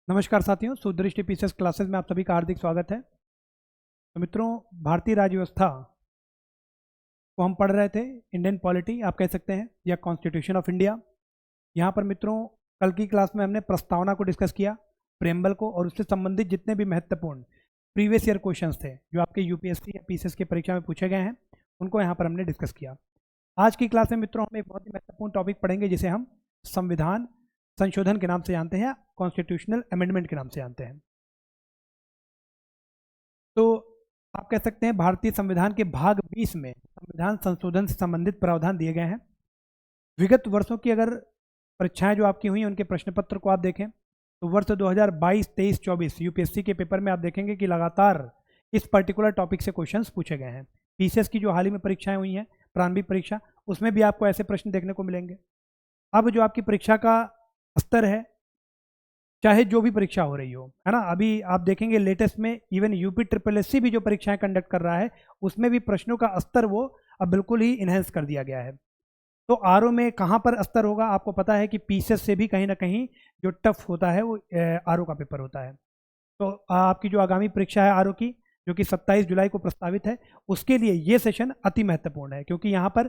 नमस्कार साथियों, सुदृष्टि PCS classes में आप सभी का हार्दिक स्वागत है। तो मित्रों, भारतीय राज्य व्यवस्था को हम पढ़ रहे थे। इंडियन पॉलिटी आप कह सकते हैं या कॉन्स्टिट्यूशन ऑफ इंडिया। यहाँ पर मित्रों कल की क्लास में हमने प्रस्तावना को डिस्कस किया, प्रेम्बल को, और उससे संबंधित जितने भी महत्वपूर्ण प्रीवियस ईयर क्वेश्चंस थे जो आपके यूपीएससी या पीसीएस की परीक्षा में पूछे गए हैं, उनको यहाँ पर हमने डिस्कस किया। आज की क्लास में मित्रों हम एक बहुत ही महत्वपूर्ण टॉपिक पढ़ेंगे जिसे हम संविधान संशोधन के नाम से जानते हैं, कॉन्स्टिट्यूशनल अमेंडमेंट के नाम से जानते हैं। तो आप कह सकते हैं भारतीय संविधान के भाग 20 में संविधान संशोधन से संबंधित प्रावधान दिए गए हैं। विगत वर्षों की अगर परीक्षाएं जो आपकी हुई उनके प्रश्न पत्र को आप देखें तो वर्ष 2022, 23, 24 यूपीएससी के पेपर में आप देखेंगे कि लगातार इस पर्टिकुलर टॉपिक से क्वेश्चंस पूछे गए हैं। पीसीएस की जो हाल ही में परीक्षाएं हुई हैं, प्रारंभिक परीक्षा, उसमें भी आपको ऐसे प्रश्न देखने को मिलेंगे। अब जो आपकी परीक्षा का स्तर है, चाहे जो भी परीक्षा हो रही हो, है ना, अभी आप देखेंगे लेटेस्ट में इवन यूपी SSSC भी जो परीक्षाएं कंडक्ट कर रहा है उसमें भी प्रश्नों का स्तर वो अब बिल्कुल ही इन्हेंस कर दिया गया है। तो आरओ में कहाँ पर स्तर होगा, आपको पता है कि पीसीएस से भी कहीं ना कहीं जो टफ होता है वो आरओ का पेपर होता है। तो आपकी जो आगामी परीक्षा है आरओ की, जो कि 27 जुलाई को प्रस्तावित है, उसके लिए ये सेशन अति महत्वपूर्ण है क्योंकि यहाँ पर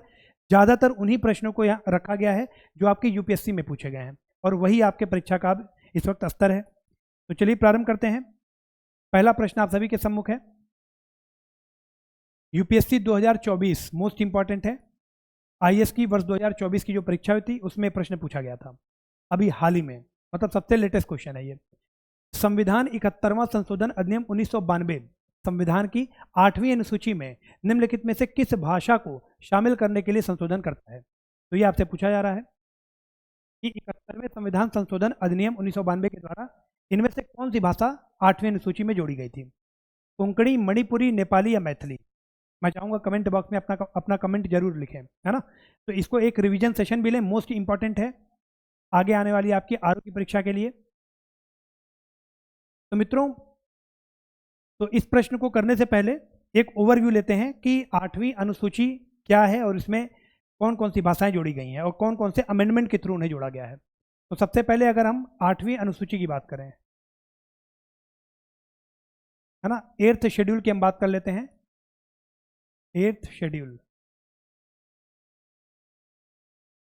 ज़्यादातर उन्हीं प्रश्नों को यहाँ रखा गया है जो आपके यूपीएससी में पूछे गए हैं और वही आपके परीक्षा का इस वक्त स्तर है। तो चलिए प्रारंभ करते हैं। पहला प्रश्न आप सभी के सम्मुख है। यूपीएससी 2024 मोस्ट इंपॉर्टेंट है। आईएएस की वर्ष 2024 की जो परीक्षा हुई थी उसमें प्रश्न पूछा गया था अभी हाल ही में, मतलब सबसे लेटेस्ट क्वेश्चन है ये। संविधान 71वां संशोधन अधिनियम 1992 संविधान की 8वीं अनुसूची में निम्नलिखित में से किस भाषा को शामिल करने के लिए संशोधन करता है? तो ये आपसे पूछा जा रहा है कि 71वें संविधान संशोधन अधिनियम 1992 के द्वारा इनमें से कौन सी भाषा 8वीं अनुसूची में जोड़ी गई थी? कोंकणी, मणिपुरी, नेपाली या मैथिली? मैं चाहूंगा कमेंट बॉक्स में अपना कमेंट जरूर लिखें, है ना। तो इसको एक रिवीजन सेशन भी लें, मोस्ट इंपॉर्टेंट है आगे आने वाली आपकी आरओ की परीक्षा के लिए। तो मित्रों, तो इस प्रश्न को करने से पहले एक ओवरव्यू लेते हैं कि 8वीं अनुसूची क्या है और इसमें कौन कौन सी भाषाएं जोड़ी गई हैं और कौन कौन से अमेंडमेंट के थ्रू उन्हें जोड़ा गया है। तो सबसे पहले अगर हम 8वीं अनुसूची की बात करें, है ना, 8th शेड्यूल की हम बात कर लेते हैं। 8th शेड्यूल,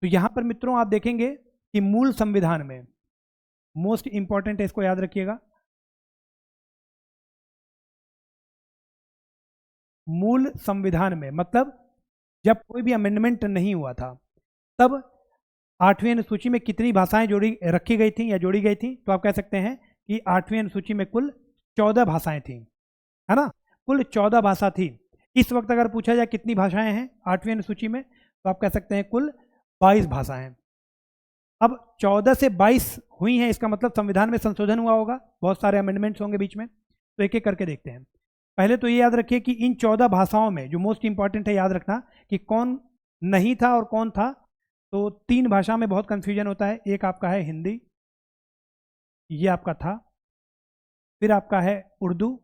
तो यहां पर मित्रों आप देखेंगे कि मूल संविधान में, मोस्ट इंपॉर्टेंट है, इसको याद रखिएगा, मूल संविधान में मतलब जब कोई भी अमेंडमेंट नहीं हुआ था तब 8वीं अनुसूची में कितनी भाषाएं जोड़ी रखी गई थी या जोड़ी गई थी? तो आप कह सकते हैं कि 8वीं अनुसूची में कुल 14 भाषाएं थी, है ना, कुल 14 भाषा थी। इस वक्त अगर पूछा जाए कितनी भाषाएं हैं 8वीं अनुसूची में, तो आप कह सकते हैं कुल 22 भाषाएं। अब 14 से 22 हुई हैं, इसका मतलब संविधान में संशोधन हुआ होगा, बहुत सारे अमेंडमेंट्स होंगे बीच में। तो एक एक करके देखते हैं। पहले तो ये याद रखिए कि इन 14 भाषाओं में जो मोस्ट इंपॉर्टेंट है याद रखना कि कौन नहीं था और कौन था। तो 3 भाषा में बहुत कंफ्यूजन होता है। एक आपका है हिंदी, ये आपका था, फिर आपका है उर्दू,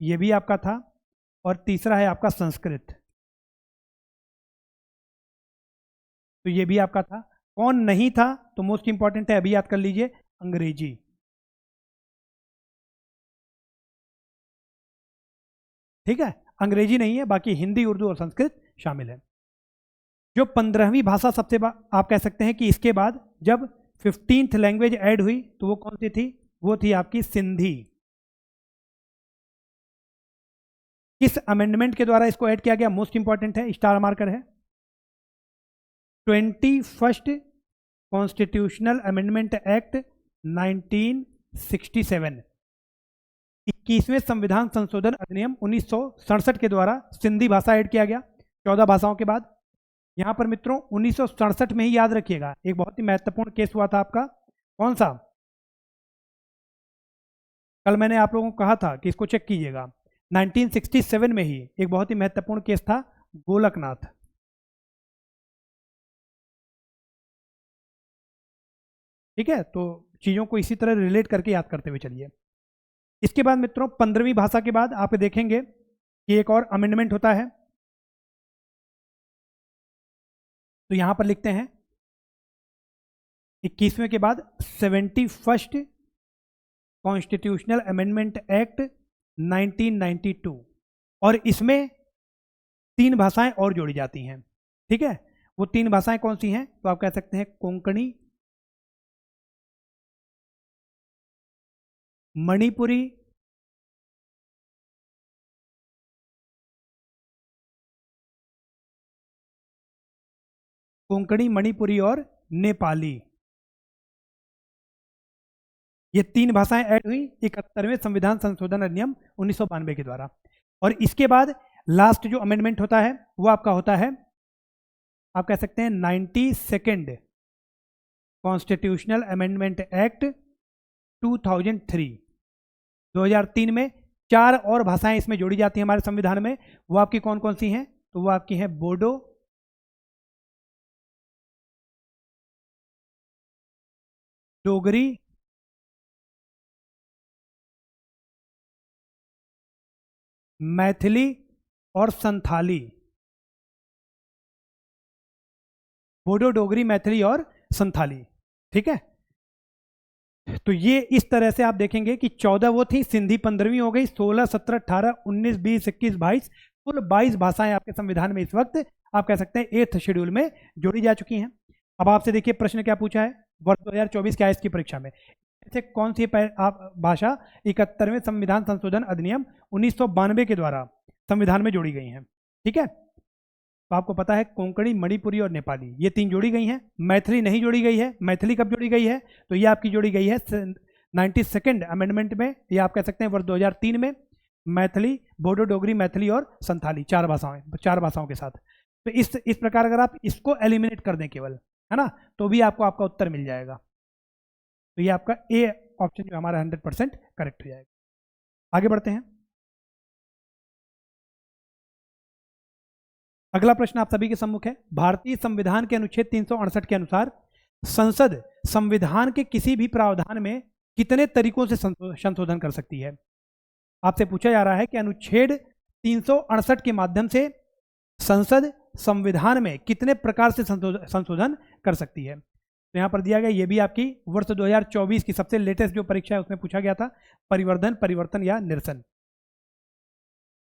ये भी आपका था, और तीसरा है आपका संस्कृत, तो ये भी आपका था। कौन नहीं था? तो मोस्ट इंपॉर्टेंट है, अभी याद कर लीजिए, अंग्रेजी। ठीक है, अंग्रेजी नहीं है, बाकी हिंदी, उर्दू और संस्कृत शामिल है। जो 15वीं भाषा सबसे आप कह सकते हैं कि इसके बाद जब 15th लैंग्वेज ऐड हुई तो वो कौन सी थी? वो थी आपकी सिंधी। किस अमेंडमेंट के द्वारा इसको ऐड किया गया? मोस्ट इंपॉर्टेंट है, स्टार मार्कर है, 21st कॉन्स्टिट्यूशनल अमेंडमेंट एक्ट 1967, 21वें संविधान संशोधन अधिनियम 1967 के द्वारा सिंधी भाषा ऐड किया गया 14 भाषाओं के बाद। यहां पर मित्रों 1967 में ही याद रखिएगा एक बहुत ही महत्वपूर्ण केस हुआ था आपका, कौन सा? कल मैंने आप लोगों को कहा था कि इसको चेक कीजिएगा। 1967 में ही एक बहुत ही महत्वपूर्ण केस था, गोलकनाथ। ठीक है, तो चीजों को इसी तरह रिलेट करके याद करते हुए चलिए। इसके बाद मित्रों 15वीं भाषा के बाद आप देखेंगे कि एक और अमेंडमेंट होता है। तो यहां पर लिखते हैं 21वें के बाद 71st कॉन्स्टिट्यूशनल अमेंडमेंट एक्ट 1992, और इसमें 3 भाषाएं और जोड़ी जाती हैं। ठीक है, वो 3 भाषाएं कौन सी हैं? तो आप कह सकते हैं कोंकणी, मणिपुरी मणिपुरी और नेपाली। ये 3 भाषाएं ऐड हुई 71वें संविधान संशोधन अधिनियम 1992 के द्वारा। और इसके बाद लास्ट जो अमेंडमेंट होता है वो आपका होता है, आप कह सकते हैं 92nd कॉन्स्टिट्यूशनल अमेंडमेंट एक्ट 2003 में 4 और भाषाएं इसमें जोड़ी जाती हैं हमारे संविधान में। वो आपकी कौन कौन सी हैं? तो वो आपकी हैं बोडो, डोगरी, मैथिली और संथाली। बोडो, डोगरी, मैथिली और संथाली। ठीक है, तो ये इस तरह से आप देखेंगे कि 14 वो थी, सिंधी 15वीं हो गई, 16, 17, 18, 19, 20, 21, 22, कुल 22 भाषाएं आपके संविधान में इस वक्त आप कह सकते हैं 8th शेड्यूल में जोड़ी जा चुकी हैं। अब आपसे देखिए प्रश्न क्या पूछा है वर्ष 2024 के आईएएस की परीक्षा में, ऐसे कौन सी आप भाषा 71वें संविधान संशोधन अधिनियम 1992 के द्वारा संविधान में जोड़ी गई हैं? ठीक है, तो आपको पता है कोंकणी, मणिपुरी और नेपाली, ये 3 जोड़ी गई हैं। मैथिली नहीं जोड़ी गई है। मैथिली कब जोड़ी गई है? तो ये आपकी जोड़ी गई है 92nd अमेंडमेंट में, ये आप कह सकते हैं वर्ष 2003 में। मैथिली, बोडो, डोगरी, मैथिली और संथाली, 4 भाषाओं के साथ। तो इस प्रकार अगर आप इसको एलिमिनेट कर दें केवल, है ना, तो भी आपको आपका उत्तर मिल जाएगा। तो ये आपका ए ऑप्शन जो हमारा 100% करेक्ट हो जाएगा। आगे बढ़ते हैं। अगला प्रश्न आप सभी के सम्मुख है। भारतीय संविधान के अनुच्छेद 368 के अनुसार संसद संविधान के किसी भी प्रावधान में कितने तरीकों से संशोधन कर सकती है? आपसे पूछा जा रहा है कि अनुच्छेद 368 के माध्यम से संसद संविधान में कितने प्रकार से संशोधन कर सकती है। तो यहां पर दिया गया, ये भी आपकी वर्ष 2024 की सबसे लेटेस्ट जो परीक्षा है उसमें पूछा गया था, परिवर्धन, परिवर्तन या निरसन।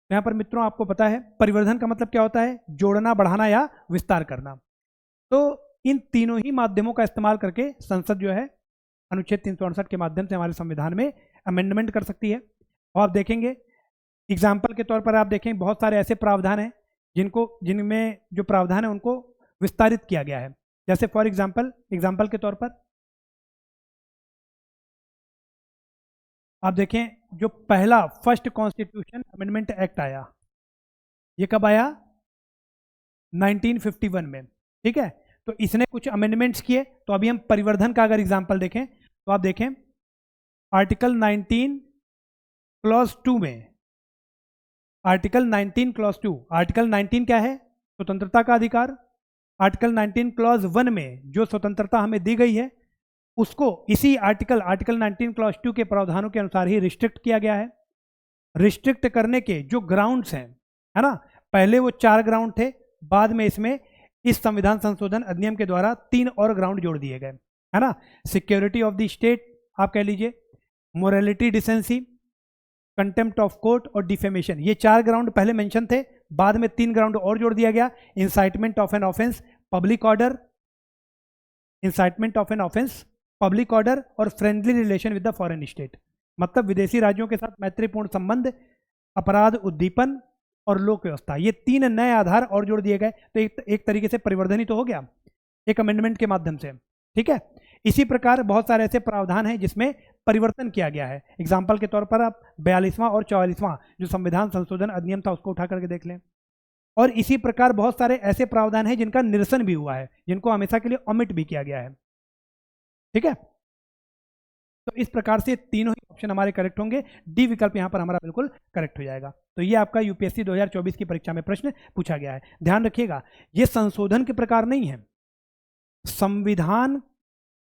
यहाँ पर मित्रों आपको पता है परिवर्धन का मतलब क्या होता है? जोड़ना, बढ़ाना या विस्तार करना। तो इन तीनों ही माध्यमों का इस्तेमाल करके संसद जो है अनुच्छेद 368 के माध्यम से हमारे संविधान में अमेंडमेंट कर सकती है। और आप देखेंगे एग्जाम्पल के तौर पर आप देखें बहुत सारे ऐसे प्रावधान हैं जिनमें जो प्रावधान है उनको विस्तारित किया गया है। जैसे फॉर एग्जाम्पल के तौर पर आप देखें जो पहला फर्स्ट कॉन्स्टिट्यूशन अमेंडमेंट एक्ट आया, ये कब आया? 1951 में। ठीक है, तो इसने कुछ अमेंडमेंट्स किए। तो अभी हम परिवर्धन का अगर एग्जांपल देखें तो आप देखें आर्टिकल 19 क्लॉज 2 में, आर्टिकल 19 क्लॉज 2, आर्टिकल 19 क्या है? स्वतंत्रता का अधिकार। आर्टिकल 19 क्लॉज 1 में जो स्वतंत्रता हमें दी गई है उसको इसी आर्टिकल 19 क्लॉज 2 के प्रावधानों के अनुसार ही रिस्ट्रिक्ट किया गया है। रिस्ट्रिक्ट करने के जो ग्राउंड्स हैं, है ना, पहले वो 4 ग्राउंड थे, बाद में इसमें इस संविधान संशोधन अधिनियम के द्वारा 3 और ग्राउंड जोड़ दिए गए, है ना। सिक्योरिटी ऑफ द स्टेट आप कह लीजिए, morality decency, contempt of court और डिफेमेशन, ये 4 ग्राउंड पहले मेंशन थे, बाद में 3 ग्राउंड और जोड़ दिया गया। Incitement of an offence, public order, incitement of an offence, public order और friendly relation with the foreign state, मतलब विदेशी राज्यों के साथ मैत्रीपूर्ण संबंध, अपराध उद्दीपन और लोक व्यवस्था, ये 3 नए आधार और जोड़ दिए गए। तो एक तरीके से परिवर्धन ही तो हो गया एक अमेंडमेंट के माध्यम से। ठीक है, इसी प्रकार बहुत सारे ऐसे प्रावधान हैं जिसमें परिवर्तन किया गया है। एग्जाम्पल के तौर पर आप 42वां और 44वां जो संविधान संशोधन अधिनियम था उसको उठा करके देख लें। और इसी प्रकार बहुत सारे ऐसे प्रावधान हैं जिनका निरसन भी हुआ है, जिनको हमेशा के लिए ओमिट भी किया गया है। ठीक है, तो इस प्रकार से तीनों ही ऑप्शन हमारे करेक्ट होंगे। डी विकल्प यहां पर हमारा बिल्कुल करेक्ट हो जाएगा। तो ये आपका यूपीएससी 2024 की परीक्षा में प्रश्न पूछा गया है। ध्यान रखिएगा, ये संशोधन के प्रकार नहीं है। संविधान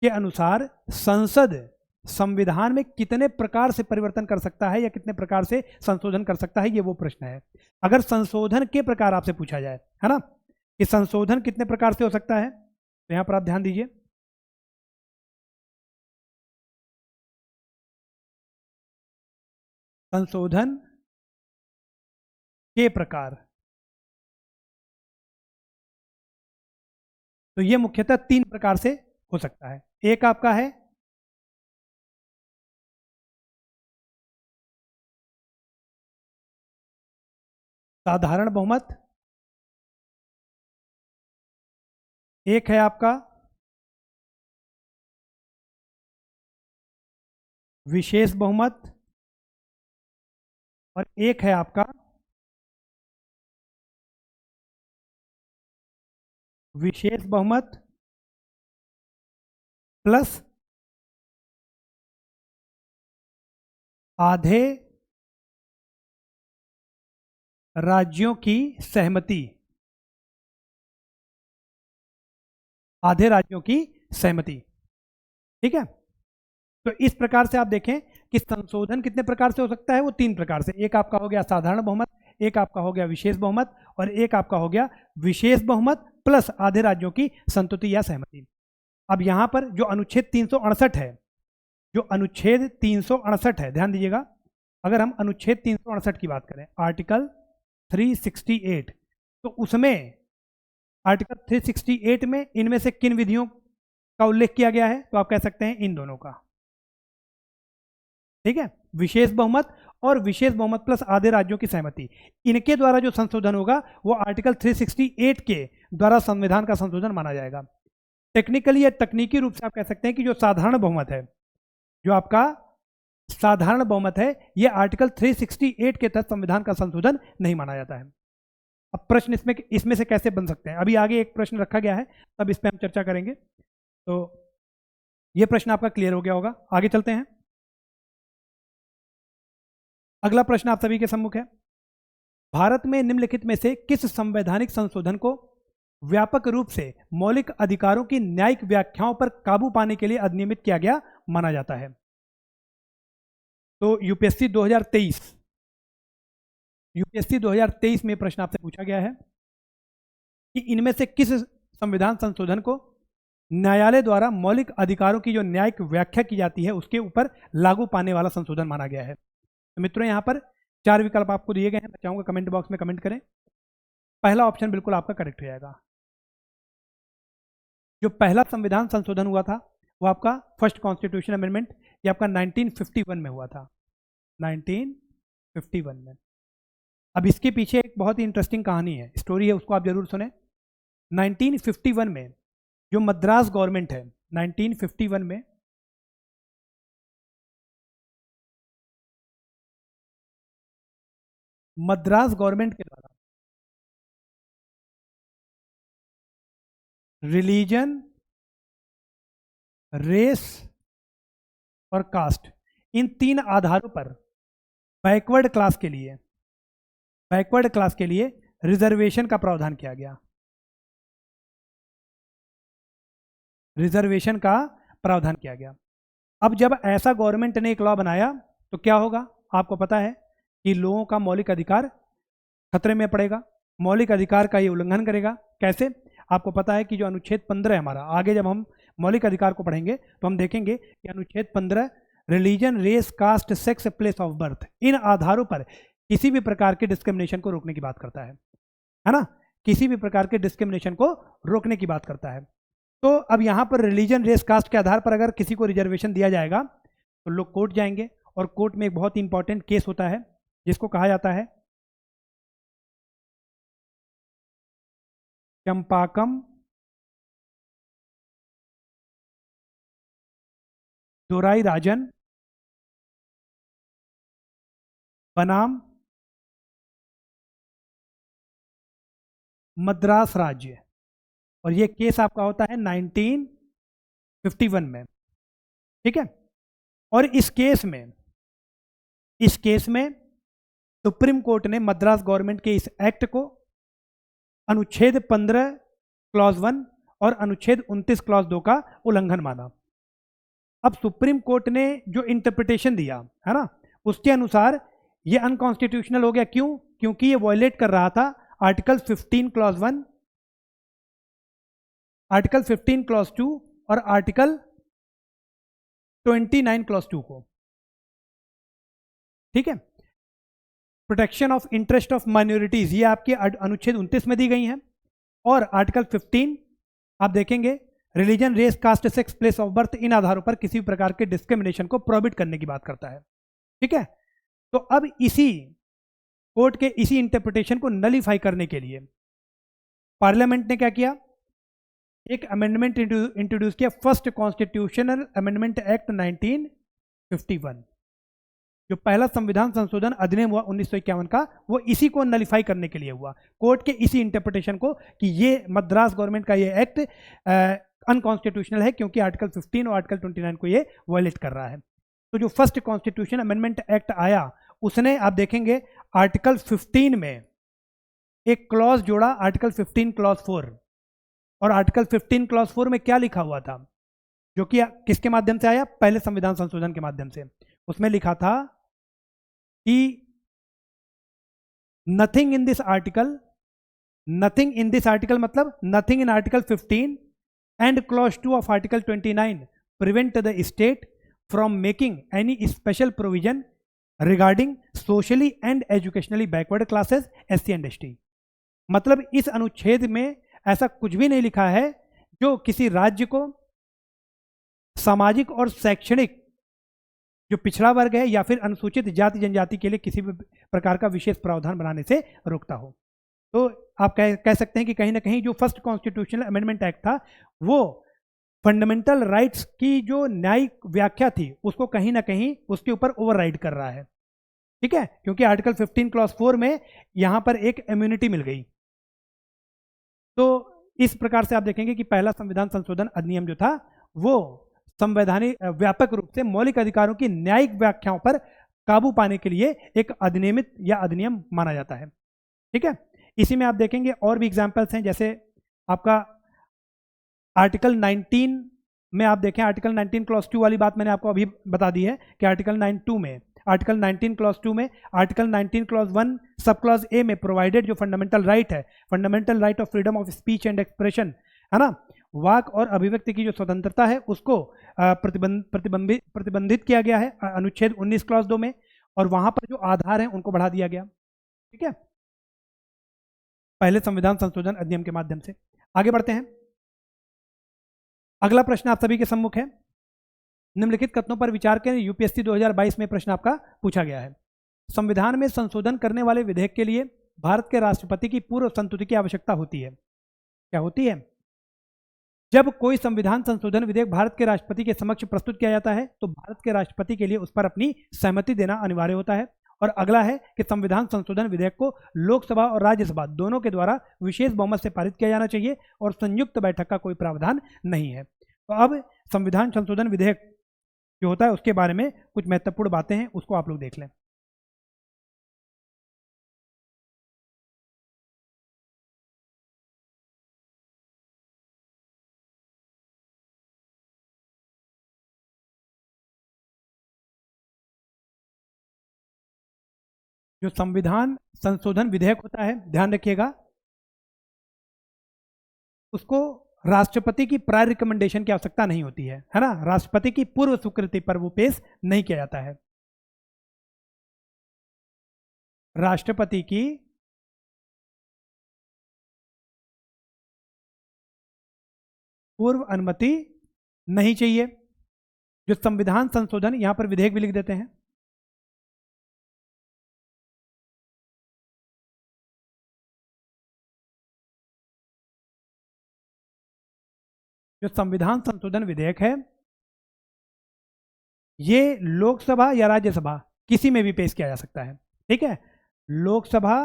के अनुसार संसद संविधान में कितने प्रकार से परिवर्तन कर सकता है या कितने प्रकार से संशोधन कर सकता है, ये वो प्रश्न है। अगर संशोधन के प्रकार आपसे पूछा जाए, है ना, कि संशोधन कितने प्रकार से हो सकता है, तो यहां पर आप ध्यान दीजिए। संशोधन के प्रकार। तो ये मुख्यतः 3 प्रकार से हो सकता है। एक आपका है साधारण बहुमत, एक है आपका विशेष बहुमत, और एक है आपका विशेष बहुमत प्लस आधे राज्यों की सहमति। आधे राज्यों की सहमति, ठीक है। तो इस प्रकार से आप देखें कि संशोधन कितने प्रकार से हो सकता है, वो 3 प्रकार से। एक आपका हो गया साधारण बहुमत, एक आपका हो गया विशेष बहुमत, और एक आपका हो गया विशेष बहुमत प्लस आधे राज्यों की संतुति या सहमति। अब यहां पर जो अनुच्छेद 368 है, जो अनुच्छेद 368 है, ध्यान दीजिएगा, अगर हम अनुच्छेद 368 की बात करें, आर्टिकल 368, तो उसमें आर्टिकल 368 में इनमें से किन विधियों का उल्लेख किया गया है, तो आप कह सकते हैं इन दोनों का, ठीक है। विशेष बहुमत और विशेष बहुमत प्लस आधे राज्यों की सहमति, इनके द्वारा जो संशोधन होगा वो आर्टिकल 368 के द्वारा संविधान का संशोधन माना जाएगा। टेक्निकली या तकनीकी रूप से आप कह सकते हैं कि जो साधारण बहुमत है, जो आपका साधारण बहुमत है, यह आर्टिकल 368 के तहत संविधान का संशोधन नहीं माना जाता है। अब प्रश्न इसमें से कैसे बन सकते हैं, अभी आगे एक प्रश्न रखा गया है, तब इस पर हम चर्चा करेंगे। तो यह प्रश्न आपका क्लियर हो गया होगा। आगे चलते हैं। अगला प्रश्न आप सभी के सम्मुख है, भारत में निम्नलिखित में से किस संवैधानिक संशोधन को व्यापक रूप से मौलिक अधिकारों की न्यायिक व्याख्याओं पर काबू पाने के लिए अधिनियमित किया गया माना जाता है? तो यूपीएससी 2023 में प्रश्न आपसे पूछा गया है कि इनमें से किस संविधान संशोधन को न्यायालय द्वारा मौलिक अधिकारों की जो न्यायिक व्याख्या की जाती है उसके ऊपर लागू पाने वाला संशोधन माना गया है। तो मित्रों यहाँ पर 4 विकल्प आपको दिए गए हैं, मैं चाहूंगा कमेंट बॉक्स में कमेंट करें। पहला ऑप्शन बिल्कुल आपका करेक्ट हो जाएगा। जो पहला संविधान संशोधन हुआ था वो आपका फर्स्ट कॉन्स्टिट्यूशन अमेंडमेंट, ये आपका 1951 में हुआ था, 1951 में। अब इसके पीछे एक बहुत ही इंटरेस्टिंग कहानी है, स्टोरी है, उसको आप जरूर सुने। 1951 में जो मद्रास गवर्नमेंट है, 1951 में मद्रास गवर्नमेंट के द्वारा रिलीजन, रेस और कास्ट, इन 3 आधारों पर बैकवर्ड क्लास के लिए रिजर्वेशन का प्रावधान किया गया। रिजर्वेशन का प्रावधान किया गया। अब जब ऐसा गवर्नमेंट ने एक लॉ बनाया तो क्या होगा, आपको पता है कि लोगों का मौलिक अधिकार खतरे में पड़ेगा, मौलिक अधिकार का ये उल्लंघन करेगा। कैसे, आपको पता है कि जो अनुच्छेद 15 है हमारा, आगे जब हम मौलिक अधिकार को पढ़ेंगे तो हम देखेंगे कि अनुच्छेद 15 religion, race, caste, sex, place of birth, इन आधारों पर किसी भी प्रकार के डिस्क्रिमिनेशन को रोकने की बात करता है ना, किसी भी प्रकार के डिस्क्रिमिनेशन को रोकने की बात करता है। तो अब यहाँ पर रिलीजन, रेस, कास्ट के आधार पर अगर किसी को रिजर्वेशन दिया जाएगा तो लोग कोर्ट जाएंगे, और कोर्ट में एक बहुत ही इंपॉर्टेंट केस होता है जिसको कहा जाता है चंपाकम दोराईराजन बनाम मद्रास राज्य, और ये केस आपका होता है 1951 में, ठीक है। और इस केस में सुप्रीम कोर्ट ने मद्रास गवर्नमेंट के इस एक्ट को अनुच्छेद 15 क्लॉज 1 और अनुच्छेद 29 क्लॉज 2 का उल्लंघन माना। अब सुप्रीम कोर्ट ने जो इंटरप्रिटेशन दिया है ना, उसके अनुसार ये अनकॉन्स्टिट्यूशनल हो गया। क्यों? क्योंकि ये वॉयलेट कर रहा था आर्टिकल 15 क्लॉज 1, आर्टिकल 15 क्लॉज 2 और आर्टिकल 29 क्लॉज 2 को, ठीक है। Protection of interest of minorities, ये आपके अनुच्छेद 29 में दी गई हैं। और आर्टिकल 15 आप देखेंगे religion, race, caste, sex, place of birth, इन आधारों पर किसी भी प्रकार के डिस्क्रिमिनेशन को प्रोहिबिट करने की बात करता है। ठीक है, तो अब इसी कोर्ट के इसी इंटरप्रिटेशन को नलीफाई करने के लिए पार्लियामेंट ने क्या किया, एक अमेंडमेंट इंट्रोड्यूस किया, फर्स्ट कॉन्स्टिट्यूशनल अमेंडमेंट एक्ट 1951। जो पहला संविधान संशोधन अधिनियम हुआ 1951 का, वो इसी को नलीफाई करने के लिए हुआ, कोर्ट के इसी इंटरप्रिटेशन को कि ये मद्रास गवर्नमेंट का ये एक्ट अनकॉन्स्टिट्यूशनल है क्योंकि आर्टिकल 15 और आर्टिकल 29 को ये वायलेट कर रहा है। तो जो फर्स्ट कॉन्स्टिट्यूशन अमेंडमेंट एक्ट आया, उसने आप देखेंगे आर्टिकल 15 में एक क्लॉज जोड़ा, आर्टिकल 15 क्लॉज 4। और आर्टिकल 15 क्लॉज 4 में क्या लिखा हुआ था, जो कि किसके माध्यम से आया, पहले संविधान संशोधन के माध्यम से। उसमें लिखा था कि nothing in this article, nothing in this article मतलब nothing in article 15 and clause 2 of article 29 prevent the state from making any special provision regarding socially and educationally backward classes, SC and ST। मतलब इस अनुच्छेद में ऐसा कुछ भी नहीं लिखा है जो किसी राज्य को सामाजिक और शैक्षणिक जो पिछड़ा वर्ग है या फिर अनुसूचित जाति जनजाति के लिए किसी भी प्रकार का विशेष प्रावधान बनाने से रोकता हो। तो आप कह सकते हैं कि कहीं ना कहीं जो फर्स्ट कॉन्स्टिट्यूशनल अमेंडमेंट एक्ट था, वो फंडामेंटल राइट्स की जो न्यायिक व्याख्या थी उसको कहीं ना कहीं उसके ऊपर ओवरराइड कर रहा है। ठीक है, क्योंकि आर्टिकल 15 क्लॉज 4 में यहां पर एक इम्यूनिटी मिल गई। तो इस प्रकार से आप देखेंगे कि पहला संविधान संशोधन अधिनियम जो था वो संवैधानिक व्यापक रूप से मौलिक अधिकारों की न्यायिक व्याख्याओं पर काबू पाने के लिए एक अधिनियमित या अधिनियम माना जाता है। ठीक है, इसी में आप देखेंगे और भी एग्जाम्पल्स हैं, जैसे आपका आर्टिकल 19 में आप देखें, आर्टिकल 19 क्लॉज 2 वाली बात मैंने आपको अभी बता दी है कि आर्टिकल 9(2) में, आर्टिकल 19 क्लॉज 2 में, article 19 clause 1 sub clause A में प्रोवाइडेड जो फंडामेंटल राइट है, fundamental right of freedom of speech and expression, है ना, वाक और अभिव्यक्ति की जो स्वतंत्रता है उसको प्रतिबंधित किया गया है अनुच्छेद 19 क्लॉज 2 में, और वहां पर जो आधार हैं उनको बढ़ा दिया गया। ठीक है, पहले संविधान संशोधन अधिनियम के माध्यम से। आगे बढ़ते हैं, अगला प्रश्न आप सभी के सम्मुख है, निम्नलिखित कथनों पर विचार करें। यूपीएससी 2022 में प्रश्न आपका पूछा गया है। संविधान में संशोधन करने वाले विधेयक के लिए भारत के राष्ट्रपति की पूर्व संस्तुति की आवश्यकता होती है। क्या होती है? जब कोई संविधान संशोधन विधेयक भारत के राष्ट्रपति के समक्ष प्रस्तुत किया जाता है तो भारत के राष्ट्रपति के लिए उस पर अपनी सहमति देना अनिवार्य होता है। और अगला है कि संविधान संशोधन विधेयक को लोकसभा और राज्यसभा दोनों के द्वारा विशेष बहुमत से पारित किया जाना चाहिए और संयुक्त बैठक का कोई प्रावधान नहीं है। तो अब संविधान संशोधन विधेयक जो होता है उसके बारे में कुछ महत्वपूर्ण बातें हैं, उसको आप लोग देख लें। जो संविधान संशोधन विधेयक होता है, ध्यान रखिएगा, उसको राष्ट्रपति की प्रायर रिकमेंडेशन की आवश्यकता नहीं होती है ना, राष्ट्रपति की पूर्व स्वीकृति पर वो पेश नहीं किया जाता है। राष्ट्रपति की पूर्व अनुमति नहीं चाहिए। जो संविधान संशोधन, यहां पर विधेयक भी लिख देते हैं, जो संविधान संशोधन विधेयक है ये लोकसभा या राज्यसभा किसी में भी पेश किया जा सकता है। ठीक है, लोकसभा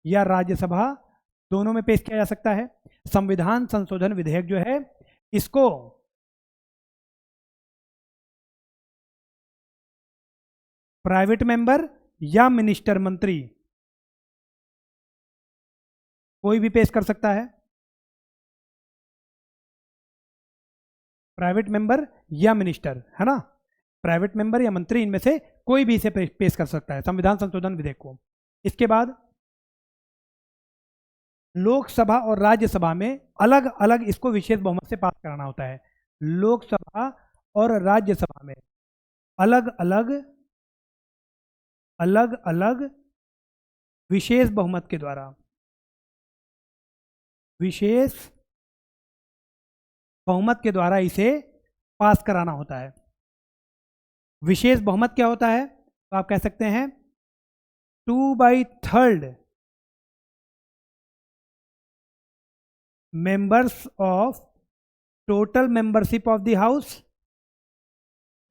या राज्यसभा दोनों में पेश किया जा सकता है। संविधान संशोधन विधेयक जो है इसको प्राइवेट मेंबर या मिनिस्टर, मंत्री कोई भी पेश कर सकता है। प्राइवेट मेंबर या मिनिस्टर, है ना, प्राइवेट मेंबर या मंत्री, इनमें से कोई भी इसे पेश कर सकता है संविधान संशोधन विधेयक को। इसके बाद लोकसभा और राज्यसभा में अलग अलग इसको विशेष बहुमत से पास कराना होता है। लोकसभा और राज्यसभा में अलग अलग विशेष बहुमत के द्वारा, विशेष बहुमत के द्वारा इसे पास कराना होता है। विशेष बहुमत क्या होता है? तो आप कह सकते हैं 2/3 members of total membership of the house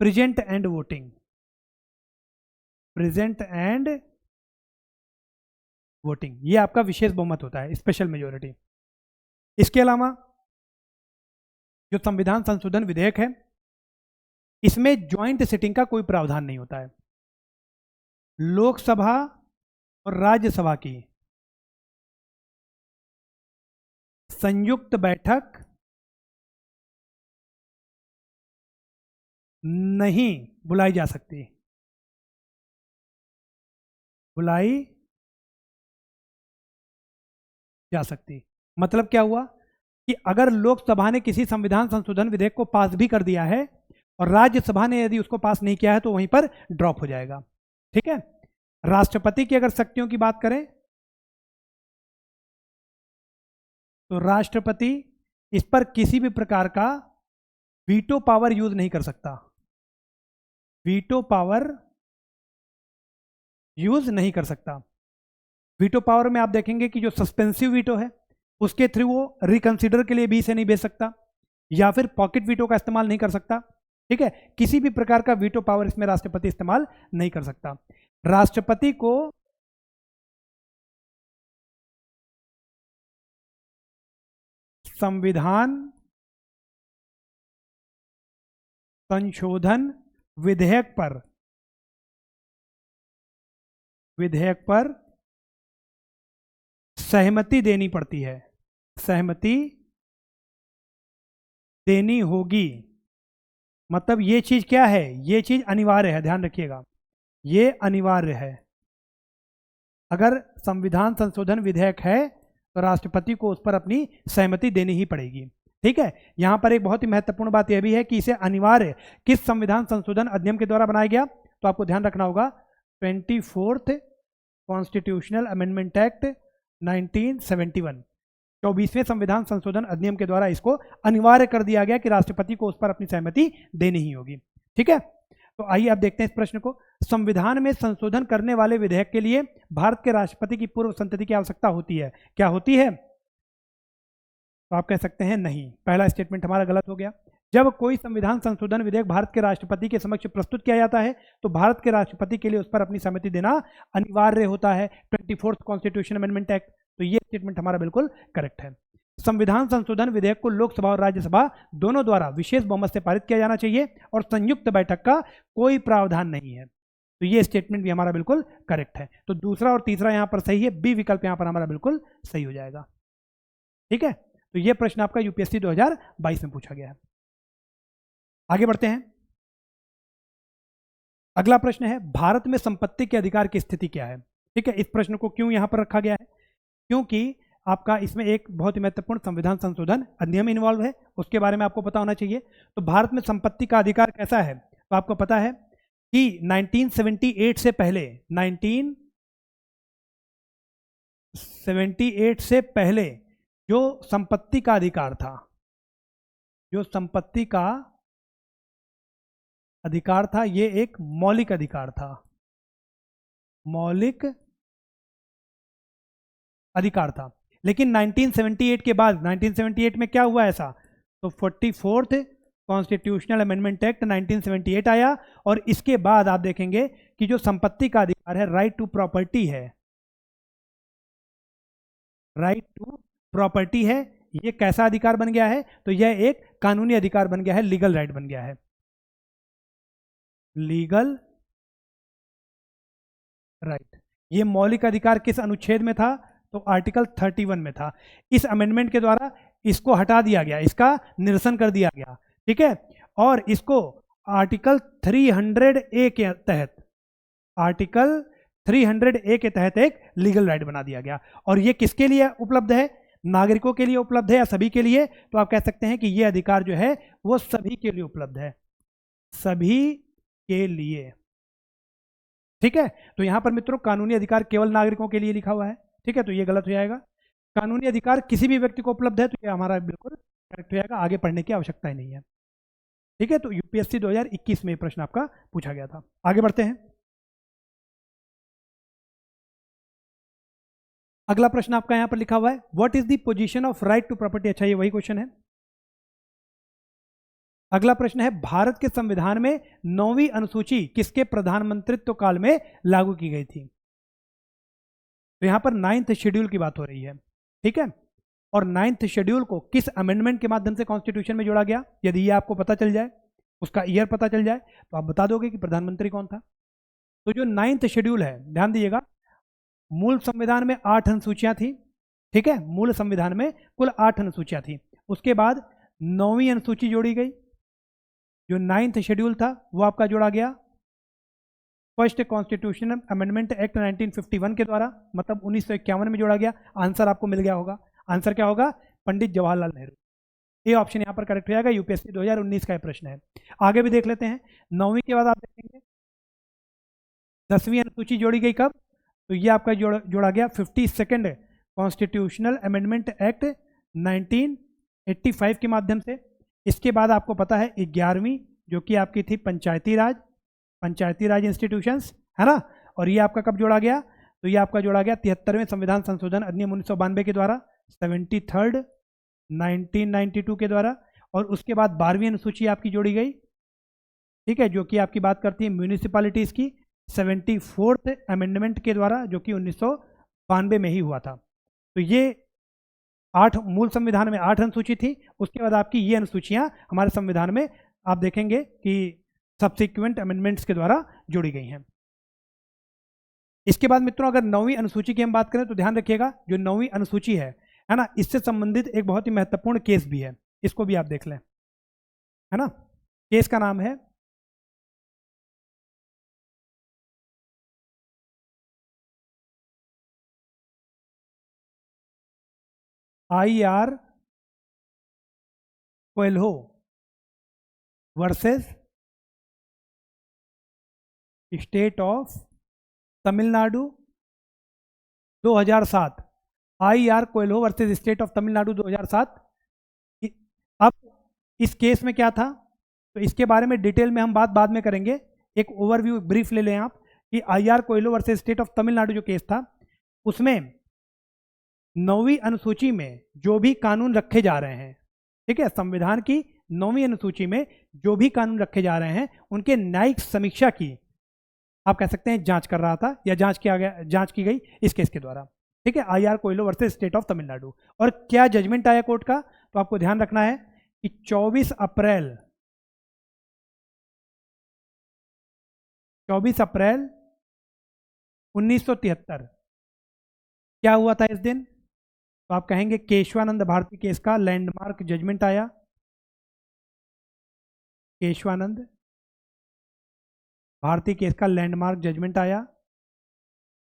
present and voting, present and voting, ये आपका विशेष बहुमत होता है, स्पेशल मेजोरिटी। इसके अलावा जो संविधान संशोधन विधेयक है, इसमें ज्वाइंट सिटिंग का कोई प्रावधान नहीं होता है। लोकसभा और राज्यसभा की संयुक्त बैठक नहीं बुलाई जा सकती, बुलाई जा सकती। मतलब क्या हुआ कि अगर लोकसभा ने किसी संविधान संशोधन विधेयक को पास भी कर दिया है और राज्यसभा ने यदि उसको पास नहीं किया है तो वहीं पर ड्रॉप हो जाएगा। ठीक है। राष्ट्रपति की अगर शक्तियों की बात करें तो राष्ट्रपति इस पर किसी भी प्रकार का वीटो पावर यूज नहीं कर सकता, वीटो पावर यूज नहीं कर सकता। वीटो पावर में आप देखेंगे कि जो सस्पेंसिव वीटो है उसके थ्रू वो रिकंसिडर के लिए भी इसे नहीं भेज सकता, या फिर पॉकेट वीटो का इस्तेमाल नहीं कर सकता। ठीक है, किसी भी प्रकार का वीटो पावर इसमें राष्ट्रपति इस्तेमाल नहीं कर सकता। राष्ट्रपति को संविधान संशोधन विधेयक पर सहमति देनी पड़ती है, सहमति देनी होगी। मतलब ये चीज क्या है? ये चीज अनिवार्य है, ध्यान रखिएगा, ये अनिवार्य है। अगर संविधान संशोधन विधेयक है तो राष्ट्रपति को उस पर अपनी सहमति देनी ही पड़ेगी। ठीक है। यहां पर एक बहुत ही महत्वपूर्ण बात यह भी है कि इसे अनिवार्य किस संविधान संशोधन अधिनियम के द्वारा बनाया गया, तो आपको ध्यान रखना होगा 24th कॉन्स्टिट्यूशनल अमेंडमेंट एक्ट 1971, 24वें संविधान संशोधन अधिनियम के द्वारा इसको अनिवार्य कर दिया गया कि राष्ट्रपति को उस पर अपनी सहमति देनी ही होगी। ठीक है। तो आइए अब देखते हैं इस प्रश्न को। संविधान में संशोधन करने वाले विधेयक के लिए भारत के राष्ट्रपति की पूर्व संतति की आवश्यकता होती है, क्या होती है? तो आप कह सकते हैं नहीं। पहला स्टेटमेंट हमारा गलत हो गया। जब कोई संविधान संशोधन विधेयक भारत के राष्ट्रपति के समक्ष प्रस्तुत किया जाता है तो भारत के राष्ट्रपति के लिए उस पर अपनी सहमति देना अनिवार्य होता है, 24th कॉन्स्टिट्यूशन अमेंडमेंट एक्ट। तो ये स्टेटमेंट हमारा बिल्कुल करेक्ट है। संविधान संशोधन विधेयक को लोकसभा और राज्यसभा दोनों द्वारा विशेष बहुमत से पारित किया जाना चाहिए और संयुक्त बैठक का कोई प्रावधान नहीं है। तो ये स्टेटमेंट भी हमारा बिल्कुल करेक्ट है। तो दूसरा और तीसरा यहां पर सही है, बी विकल्प यहां पर हमारा बिल्कुल सही हो जाएगा। ठीक है। तो ये प्रश्न आपका यूपीएससी 2022 में पूछा गया है। आगे बढ़ते हैं। अगला प्रश्न है भारत में संपत्ति के अधिकार की स्थिति क्या है। ठीक है। इस प्रश्न को क्यों यहां पर रखा गया है? क्योंकि आपका इसमें एक बहुत ही महत्वपूर्ण संविधान संशोधन अधिनियम इन्वॉल्व है, उसके बारे में आपको पता होना चाहिए। तो भारत में संपत्ति का अधिकार कैसा है? तो आपको पता है कि 1978 से पहले, 1978 से पहले जो संपत्ति का अधिकार था, जो संपत्ति का अधिकार था, ये एक मौलिक अधिकार था, मौलिक अधिकार था। लेकिन 1978 के बाद, 1978 में क्या हुआ ऐसा? तो 44th कॉन्स्टिट्यूशनल अमेंडमेंट एक्ट 1978 आया और इसके बाद आप देखेंगे कि जो संपत्ति का अधिकार है, राइट टू प्रॉपर्टी है, राइट टू प्रॉपर्टी है, ये कैसा अधिकार बन गया है? तो यह एक कानूनी अधिकार बन गया है, लीगल राइट बन गया है, लीगल राइट। ये मौलिक अधिकार किस अनुच्छेद में था? तो आर्टिकल 31 में था। इस अमेंडमेंट के द्वारा इसको हटा दिया गया, इसका निरसन कर दिया गया। ठीक है। और इसको आर्टिकल 300A के तहत, आर्टिकल 300A के तहत एक लीगल राइट बना दिया गया। और ये किसके लिए उपलब्ध है? नागरिकों के लिए उपलब्ध है या सभी के लिए? तो आप कह सकते हैं कि ये अधिकार जो है वो सभी के लिए उपलब्ध है, सभी के लिए। ठीक है, तो यहाँ पर मित्रों कानूनी अधिकार केवल नागरिकों के लिए लिखा हुआ है। ठीक है, तो ये गलत हो जाएगा। कानूनी अधिकार किसी भी व्यक्ति को उपलब्ध है, तो ये हमारा बिल्कुल करेक्ट हो जाएगा, आगे पढ़ने की आवश्यकता ही नहीं है। ठीक है, तो यूपीएससी 2021 में प्रश्न आपका पूछा गया था। आगे बढ़ते हैं। अगला प्रश्न आपका यहाँ पर लिखा हुआ है, what is the position of right to property. अच्छा, ये वही क्वेश्चन है। अगला प्रश्न है, भारत के संविधान में 9वीं अनुसूची किसके प्रधानमंत्रित्व काल में लागू की गई थी। तो यहां पर 9th शेड्यूल की बात हो रही है। ठीक है, और 9th शेड्यूल को किस अमेंडमेंट के माध्यम से कॉन्स्टिट्यूशन में जोड़ा गया, यदि ये आपको पता चल जाए, उसका ईयर पता चल जाए, तो आप बता दोगे कि प्रधानमंत्री कौन था। तो जो 9th शेड्यूल है, ध्यान दीजिएगा, मूल संविधान में 8 अनुसूचियां थी। ठीक है, मूल संविधान में कुल 8 अनुसूचियां थी। उसके बाद 9वीं अनुसूची जोड़ी गई। जो 9th शेड्यूल था वो आपका जोड़ा गया फर्स्ट कॉन्स्टिट्यूशनल अमेंडमेंट एक्ट 1951 के द्वारा, मतलब 1951 में जोड़ा गया। आंसर आपको मिल गया होगा। आंसर क्या होगा, पंडित जवाहरलाल नेहरू। ये ऑप्शन यहाँ पर करेक्ट हो जाएगा। यूपीएससी 2019 का प्रश्न है। आगे भी देख लेते हैं। 9वीं के बाद आप देखेंगे 10वीं अनुसूची जोड़ी गई कब, तो ये आपका जोड़ा गया 52nd कॉन्स्टिट्यूशनल अमेंडमेंट एक्ट 1985 के माध्यम से। इसके बाद आपको पता है 11वीं, जो कि आपकी थी पंचायती राज इंस्टीट्यूशंस, है ना। और ये आपका कब जोड़ा गया, तो ये आपका जोड़ा गया 73वें संविधान संशोधन अधिनियम 1992 के द्वारा, 73rd 1992 के द्वारा। और उसके बाद 12वीं अनुसूची आपकी जोड़ी गई। ठीक है, जो कि आपकी बात करती है म्यूनिसिपैलिटीज़ की, 74th अमेंडमेंट के द्वारा, जो कि 1992 में ही हुआ था। तो ये 8 मूल संविधान में 8 अनुसूची थी। उसके बाद आपकी ये अनुसूचियां हमारे संविधान में आप देखेंगे कि सब्सिक्वेंट अमेंडमेंट्स के द्वारा जोड़ी गई हैं। इसके बाद मित्रों अगर 9वीं अनुसूची की हम बात करें तो ध्यान रखिएगा, जो 9वीं अनुसूची है ना, इससे संबंधित एक बहुत ही महत्वपूर्ण केस भी है। इसको भी आप देख लें, है ना। केस का नाम है IR Coelho versus state of Tamil Nadu 2007। IR Coelho versus state of Tamil Nadu 2007। अब इस केस में क्या था, तो इसके बारे में डिटेल में हम बात बाद में करेंगे। एक ओवरव्यू ब्रीफ ले लें आप कि IR Coelho versus state of Tamil Nadu जो केस था, उसमें 9वीं अनुसूची में जो भी कानून रखे जा रहे हैं, ठीक है, संविधान की 9वीं अनुसूची में जो भी कानून रखे जा रहे हैं, उनके न्यायिक समीक्षा की आप कह सकते हैं जांच कर रहा था, या जांच की गई इस केस के द्वारा। ठीक है, IR Coelho versus state of Tamil Nadu. और क्या जजमेंट आया कोर्ट का, तो आपको ध्यान रखना है कि 24 अप्रैल 1973 क्या हुआ था इस दिन, तो आप कहेंगे केशवानंद भारती केस का लैंडमार्क जजमेंट आया। केशवानंद भारती केस का लैंडमार्क जजमेंट आया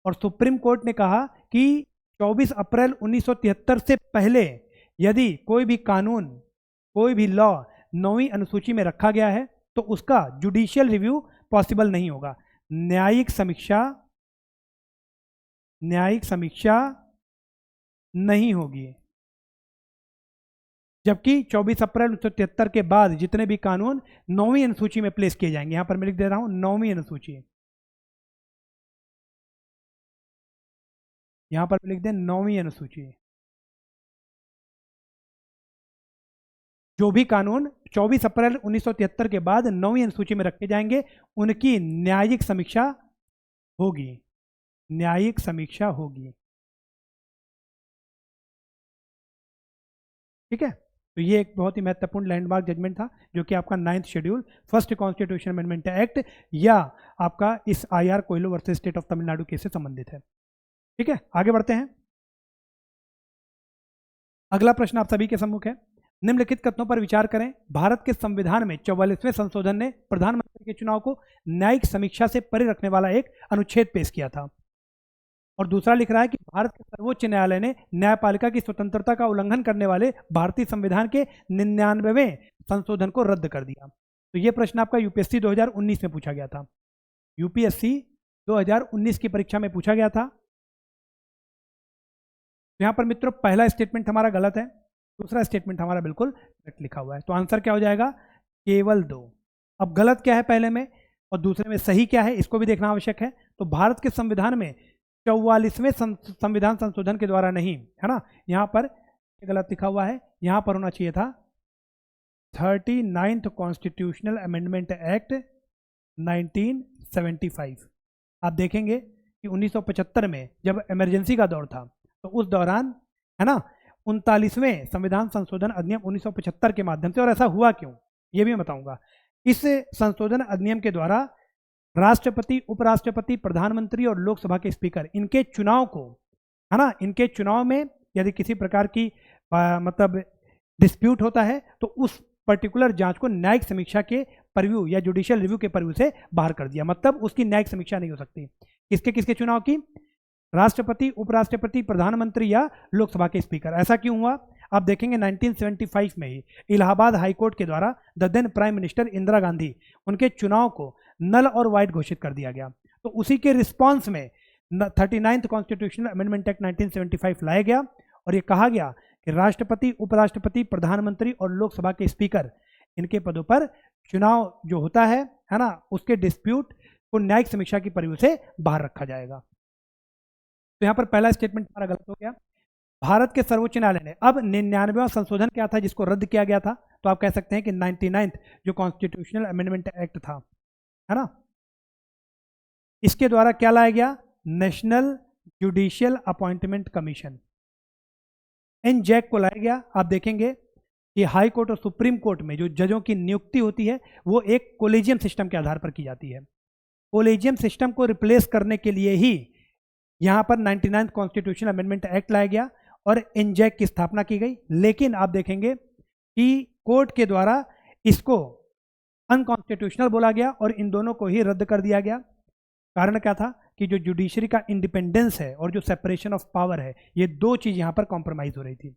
और सुप्रीम कोर्ट ने कहा कि 24 अप्रैल 1973 से पहले यदि कोई भी कानून, कोई भी लॉ 9वीं अनुसूची में रखा गया है तो उसका जुडिशियल रिव्यू पॉसिबल नहीं होगा। न्यायिक समीक्षा नहीं होगी। जबकि 24 अप्रैल 1973 के बाद जितने भी कानून 9वीं अनुसूची में प्लेस किए जाएंगे, यहां पर मैं लिख दे रहा हूं 9वीं अनुसूची, यहां पर लिख दें 9वीं अनुसूची। जो भी कानून 24 अप्रैल 1973 के बाद 9वीं अनुसूची में रखे जाएंगे, उनकी न्यायिक समीक्षा होगी। न्यायिक समीक्षा होगी। ठीक है, तो ये एक बहुत ही महत्वपूर्ण लैंडमार्क जजमेंट था, जो कि आपका 9th schedule first constitution amendment act या आपका इस IR Coelho versus state of Tamil Nadu case से संबंधित है। ठीक है, आगे बढ़ते हैं। अगला प्रश्न आप सभी के सम्मुख है। निम्नलिखित कथनों पर विचार करें। भारत के संविधान में 44वें संशोधन ने प्रधानमंत्री के चुनाव को न्यायिक समीक्षा से परे रखने वाला एक अनुच्छेद पेश किया था। और दूसरा लिख रहा है कि भारत के सर्वोच्च न्यायालय ने न्यायपालिका की स्वतंत्रता का उल्लंघन करने वाले भारतीय संविधान के 99वें संशोधन को रद्द कर दिया। तो ये प्रश्न आपका यूपीएससी 2019 में पूछा गया था। यूपीएससी 2019 की परीक्षा में पूछा गया था। यहां पर मित्रों पहला स्टेटमेंट हमारा गलत है, दूसरा स्टेटमेंट हमारा बिल्कुल करेक्ट लिखा हुआ है। तो आंसर क्या हो जाएगा? केवल 2। अब गलत क्या है पहले में और दूसरे में सही क्या है, इसको भी देखना आवश्यक है। तो भारत के संविधान में 44वें संविधान संशोधन के द्वारा नहीं, है ना, यहाँ पर गलत लिखा हुआ है, यहाँ पर होना चाहिए था 39th कॉन्स्टिट्यूशनल अमेंडमेंट एक्ट 1975। आप देखेंगे कि 1975 में जब इमरजेंसी का दौर था तो उस दौरान, है ना, 39वें संविधान संशोधन अधिनियम 1975 के माध्यम से, और ऐसा हुआ क्यों ये भी मैं बताऊंगा। इस संशोधन अधिनियम के द्वारा राष्ट्रपति, उपराष्ट्रपति, प्रधानमंत्री और लोकसभा के स्पीकर, इनके चुनाव को, है ना, इनके चुनाव में यदि किसी प्रकार की मतलब डिस्प्यूट होता है तो उस पर्टिकुलर जांच को न्यायिक समीक्षा के परव्यू या जुडिशियल रिव्यू के परव्यू से बाहर कर दिया। मतलब उसकी न्यायिक समीक्षा नहीं हो सकती। किसके किसके चुनाव की? राष्ट्रपति, उपराष्ट्रपति, प्रधानमंत्री या लोकसभा के स्पीकर। ऐसा क्यों हुआ? आप देखेंगे 1975 में ही इलाहाबाद हाईकोर्ट के द्वारा the then prime minister Indira Gandhi, उनके चुनाव को नल और वाइड घोषित कर दिया गया। तो उसी के रिस्पॉन्स में 39th कॉन्स्टिट्यूशनल अमेंडमेंट एक्ट 1975 लाया गया और ये कहा गया कि राष्ट्रपति, उपराष्ट्रपति, प्रधानमंत्री और लोकसभा के स्पीकर, इनके पदों पर चुनाव जो होता है ना, उसके डिस्प्यूट को न्यायिक समीक्षा की परिधि से बाहर रखा जाएगा। तो यहाँ पर पहला स्टेटमेंट हमारा गलत हो गया। भारत के सर्वोच्च न्यायालय ने अब 99वां संशोधन क्या था जिसको रद्द किया गया था? तो आप कह सकते हैं कि 99th जो कॉन्स्टिट्यूशनल अमेंडमेंट एक्ट था, है ना, इसके द्वारा क्या लाया गया? नेशनल जुडिशियल अपॉइंटमेंट कमीशन, एनजैक को लाया गया। आप देखेंगे कि हाई कोर्ट और सुप्रीम कोर्ट में जो जजों की नियुक्ति होती है वो एक कोलेजियम सिस्टम के आधार पर की जाती है। कोलेजियम सिस्टम को रिप्लेस करने के लिए ही यहाँ पर 99th कॉन्स्टिट्यूशनल अमेंडमेंट एक्ट लाया गया और एनजैक की स्थापना की गई। लेकिन आप देखेंगे कि कोर्ट के द्वारा इसको अनकॉन्स्टिट्यूशनल बोला गया और इन दोनों को ही रद्द कर दिया गया। कारण क्या था? कि जो जुडिशरी का इंडिपेंडेंस है और जो सेपरेशन ऑफ पावर है, ये दो चीज यहां पर कॉम्प्रोमाइज हो रही थी।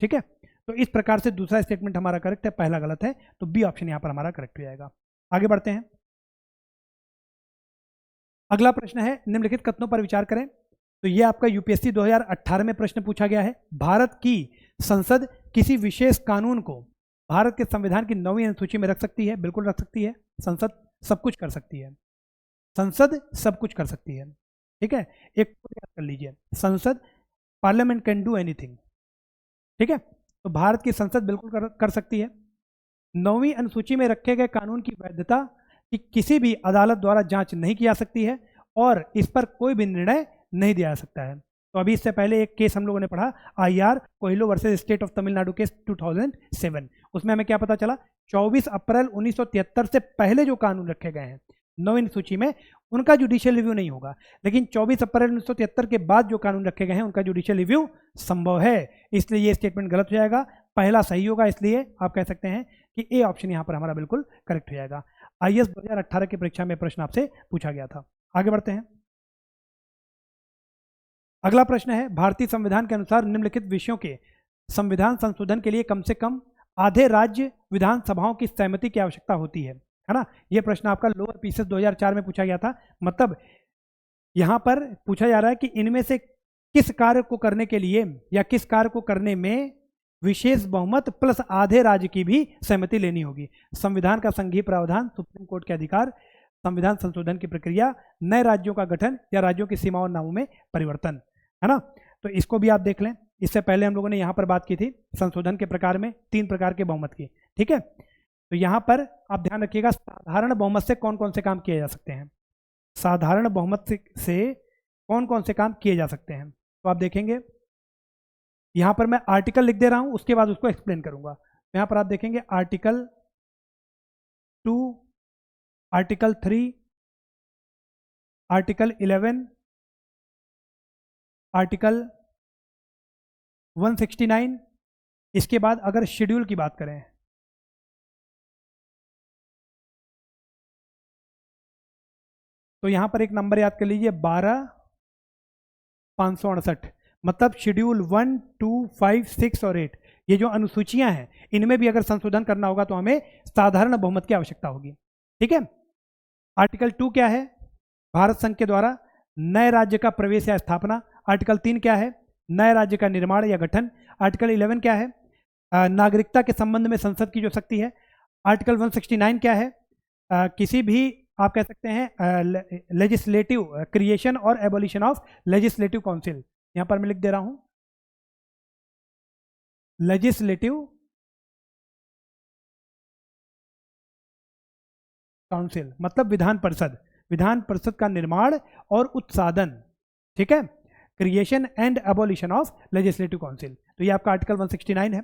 ठीक है, तो इस प्रकार से दूसरा स्टेटमेंट हमारा करेक्ट है, पहला गलत है, तो बी ऑप्शन यहां पर हमारा करेक्ट हो जाएगा। आगे बढ़ते हैं। अगला प्रश्न है, निम्नलिखित कथनों पर विचार करें। तो ये आपका यूपीएससी 2018 में प्रश्न पूछा गया है। भारत की संसद किसी विशेष कानून को भारत के संविधान की 9वीं अनुसूची में रख सकती है? बिल्कुल रख सकती है। संसद सब कुछ कर सकती है, संसद सब कुछ कर सकती है। ठीक है, एक याद कर लीजिए, संसद, पार्लियामेंट कैन डू एनीथिंग। ठीक है, तो भारत की संसद बिल्कुल कर सकती है। 9वीं अनुसूची में रखे गए कानून की वैधता की किसी भी अदालत द्वारा जांच नहीं की जा सकती है और इस पर कोई भी निर्णय नहीं दिया जा सकता है। तो अभी इससे पहले एक केस हम लोगों ने पढ़ा, IR Coelho versus state of Tamil Nadu case 2007। उसमें हमें क्या पता चला? 24 अप्रैल 1973 से पहले जो कानून रखे गए हैं 9वीं सूची में, उनका जुडिशियल रिव्यू नहीं होगा, लेकिन 24 अप्रैल 1973 के बाद जो कानून रखे गए हैं उनका जुडिशियल रिव्यू संभव है। इसलिए ये स्टेटमेंट गलत हो जाएगा, पहला सही होगा। इसलिए आप कह सकते हैं कि ए ऑप्शन यहां पर हमारा बिल्कुल करेक्ट हो जाएगा। IAS 2018 की परीक्षा में प्रश्न आपसे पूछा गया था। आगे बढ़ते हैं। अगला प्रश्न है, भारतीय संविधान के अनुसार निम्नलिखित विषयों के संविधान संशोधन के लिए कम से कम आधे राज्य विधानसभाओं की सहमति की आवश्यकता होती है ना। यह प्रश्न आपका लोअर पीसीएस 2004 में पूछा गया था। मतलब यहां पर पूछा जा रहा है कि इनमें से किस कार्य को करने के लिए या किस कार्य को करने में विशेष बहुमत प्लस आधे राज्य की भी सहमति लेनी होगी। संविधान का संघीय प्रावधान, सुप्रीम कोर्ट के अधिकार, संविधान संशोधन की प्रक्रिया, नए राज्यों का गठन या राज्यों की सीमाओं नामों में परिवर्तन, है ना। तो इसको भी आप देख लें। इससे पहले हम लोगों ने यहाँ पर बात की थी संशोधन के प्रकार में 3 प्रकार के बहुमत की। ठीक है, तो यहाँ पर आप ध्यान रखिएगा, साधारण बहुमत से कौन कौन से काम किए जा सकते हैं। साधारण बहुमत से कौन कौन से काम किए जा सकते हैं, तो आप देखेंगे यहाँ पर मैं आर्टिकल लिख दे रहा हूँ, उसके बाद उसको एक्सप्लेन करूंगा। यहाँ पर आप देखेंगे आर्टिकल 2, आर्टिकल 3, आर्टिकल 11, आर्टिकल 169। इसके बाद अगर शेड्यूल की बात करें तो यहां पर एक नंबर याद कर लीजिए, 12,568। मतलब शेड्यूल 1, 2, 5, 6 और 8, ये जो अनुसूचियां हैं इनमें भी अगर संशोधन करना होगा तो हमें साधारण बहुमत की आवश्यकता होगी। ठीक है, आर्टिकल 2 क्या है? भारत संघ के द्वारा नए राज्य का प्रवेश या स्थापना। आर्टिकल 3 क्या है? नए राज्य का निर्माण या गठन। आर्टिकल 11 क्या है? नागरिकता के संबंध में संसद की जो शक्ति है। आर्टिकल 169 क्या है? किसी भी आप कह सकते हैं लेजिस्लेटिव क्रिएशन और एबोलिशन ऑफ लेजिस्लेटिव काउंसिल। यहां पर मैं लिख दे रहा हूं लेजिस्लेटिव काउंसिल, मतलब विधान परिषद। विधान परिषद का निर्माण और उत्साधन, ठीक है, creation and abolition of legislative council. तो ये आपका आर्टिकल 169 है।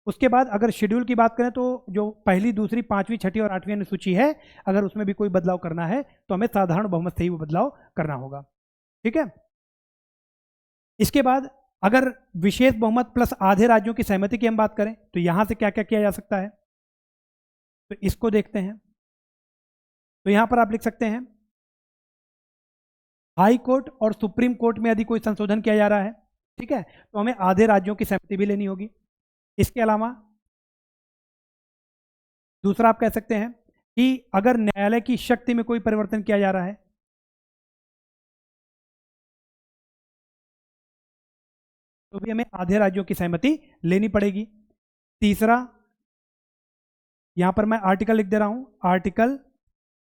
उसके बाद अगर शेड्यूल की बात करें तो जो पहली, दूसरी, पांचवी, छठी और आठवीं अनुसूची है, अगर उसमें भी कोई बदलाव करना है तो हमें साधारण बहुमत से ही वो बदलाव करना होगा, ठीक है। इसके बाद अगर विशेष बहुमत प्लस आधे राज्यों की सहमति की हम बात करें तो यहां से क्या क्या किया जा सकता है, तो इसको देखते हैं। तो यहां पर आप लिख सकते हैं हाई कोर्ट और सुप्रीम कोर्ट में यदि कोई संशोधन किया जा रहा है, ठीक है, तो हमें आधे राज्यों की सहमति भी लेनी होगी। इसके अलावा दूसरा आप कह सकते हैं कि अगर न्यायालय की शक्ति में कोई परिवर्तन किया जा रहा है तो भी हमें आधे राज्यों की सहमति लेनी पड़ेगी। तीसरा, यहां पर मैं आर्टिकल लिख दे रहा हूं, आर्टिकल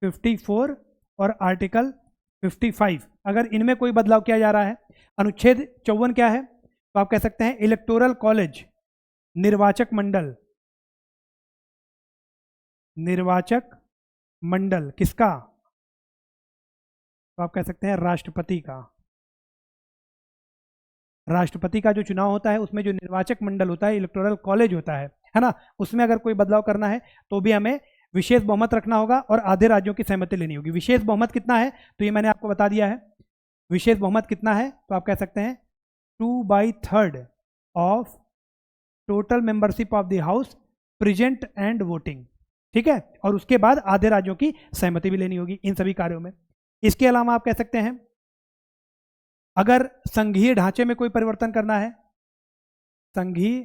54 और आर्टिकल 55, अगर इनमें कोई बदलाव किया जा रहा है। अनुच्छेद 54 क्या है? तो आप कह सकते हैं इलेक्टोरल कॉलेज, निर्वाचक मंडल, निर्वाचक मंडल किसका? तो आप कह सकते हैं राष्ट्रपति का। राष्ट्रपति का जो चुनाव होता है उसमें जो निर्वाचक मंडल होता है, इलेक्टोरल कॉलेज होता है ना, उसमें अगर कोई बदलाव करना है तो भी हमें विशेष बहुमत रखना होगा और आधे राज्यों की सहमति लेनी होगी। विशेष बहुमत कितना है? तो ये मैंने आपको बता दिया है। विशेष बहुमत कितना है? तो आप कह सकते हैं 2/3 of total membership of the house present and voting, ठीक है। और उसके बाद आधे राज्यों की सहमति भी लेनी होगी इन सभी कार्यों में। इसके अलावा आप कह सकते हैं अगर संघीय ढांचे में कोई परिवर्तन करना है, संघीय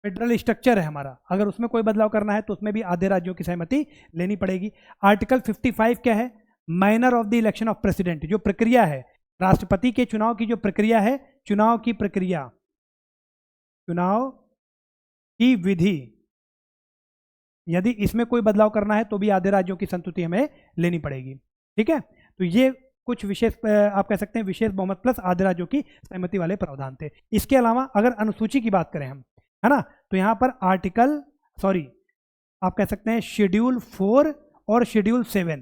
फेडरल स्ट्रक्चर है हमारा, अगर उसमें कोई बदलाव करना है तो उसमें भी आधे राज्यों की सहमति लेनी पड़ेगी। आर्टिकल 55 क्या है? Manner of the election of president, जो प्रक्रिया है राष्ट्रपति के चुनाव की, जो प्रक्रिया है, चुनाव की प्रक्रिया, चुनाव की विधि, यदि इसमें कोई बदलाव करना है तो भी आधे राज्यों की संतुति हमें लेनी पड़ेगी, ठीक है। तो ये कुछ विशेष आप कह सकते हैं विशेष बहुमत प्लस आधे राज्यों की सहमति वाले प्रावधान थे। इसके अलावा अगर अनुसूची की बात करें हम, है ना, तो यहां पर आप कह सकते हैं शेड्यूल 4 और शेड्यूल 7।